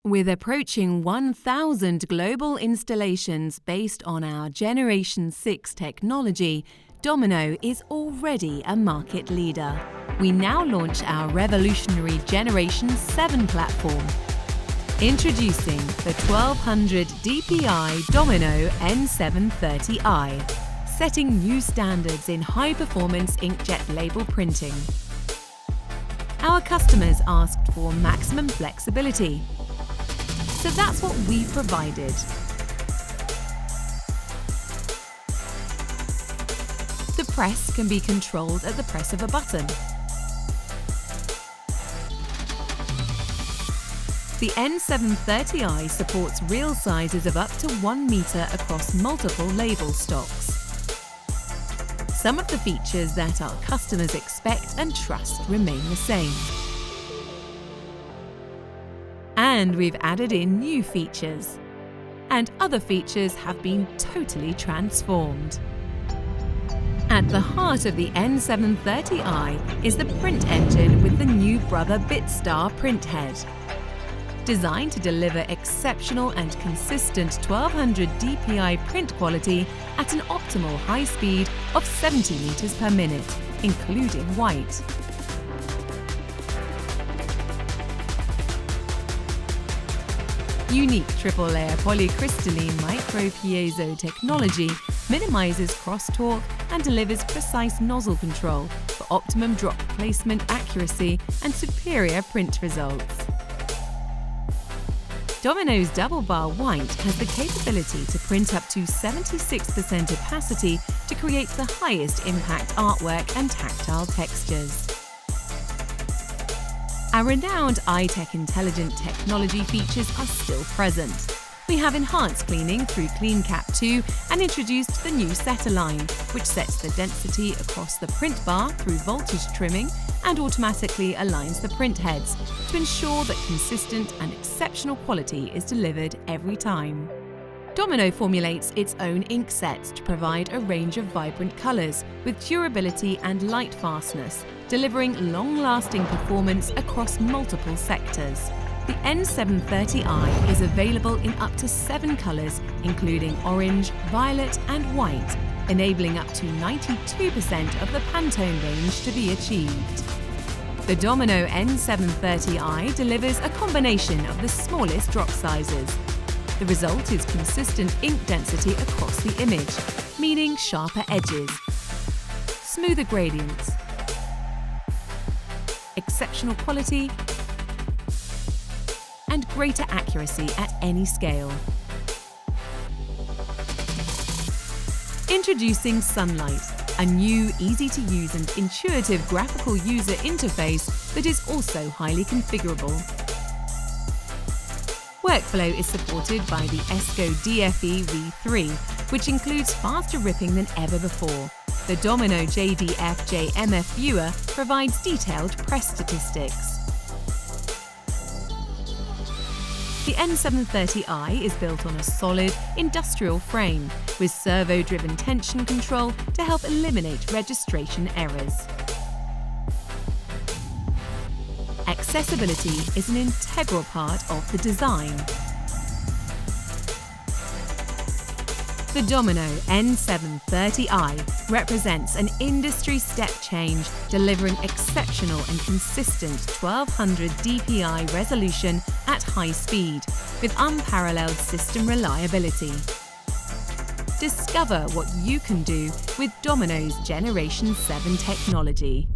With approaching 1,000 global installations based on our Generation 6 technology, Domino is already a market leader. We now launch our revolutionary Generation 7 platform. Introducing the 1200 DPI Domino N730i, setting new standards in high-performance inkjet label printing. Our customers asked for maximum flexibility, so that's what we provided. The press can be controlled at the press of a button. The N730i supports reel sizes of up to 1 meter across multiple label stocks. Some of the features that our customers expect and trust remain the same. And we've added in new features. And other features have been totally transformed. At the heart of the N730i is the print engine with the new brother BITSTAR print head. Designed to deliver exceptional and consistent 1200 DPI print quality at an optimal high speed of 70 meters per minute, including white. Unique triple-layer polycrystalline micro-piezo technology minimizes crosstalk and delivers precise nozzle control for optimum drop placement accuracy and superior print results. Domino's double bar white has the capability to print up to 76% opacity to create the highest impact artwork and tactile textures. Our renowned iTech intelligent technology features are still present. We have enhanced cleaning through CleanCap 2 and introduced the new setter line, which sets the density across the print bar through voltage trimming and automatically aligns the print heads to ensure that consistent and exceptional quality is delivered every time. Domino formulates its own ink sets to provide a range of vibrant colours with durability and light fastness, delivering long-lasting performance across multiple sectors. The N730i is available in up to 7 colours, including orange, violet and white, enabling up to 92% of the Pantone range to be achieved. The Domino N730i delivers a combination of the smallest drop sizes. The result is consistent ink density across the image, meaning sharper edges, smoother gradients, exceptional quality, and greater accuracy at any scale. Introducing Sunlight, a new, easy-to-use and intuitive graphical user interface that is also highly configurable. Workflow is supported by the ESCO DFE V3, which includes faster ripping than ever before. The Domino JDF-JMF viewer provides detailed press statistics. The N730i is built on a solid, industrial frame with servo-driven tension control to help eliminate registration errors. Accessibility is an integral part of the design. The Domino N730i represents an industry step change, delivering exceptional and consistent 1200 DPI resolution at high speed with unparalleled system reliability. Discover what you can do with Domino's Generation 7 technology.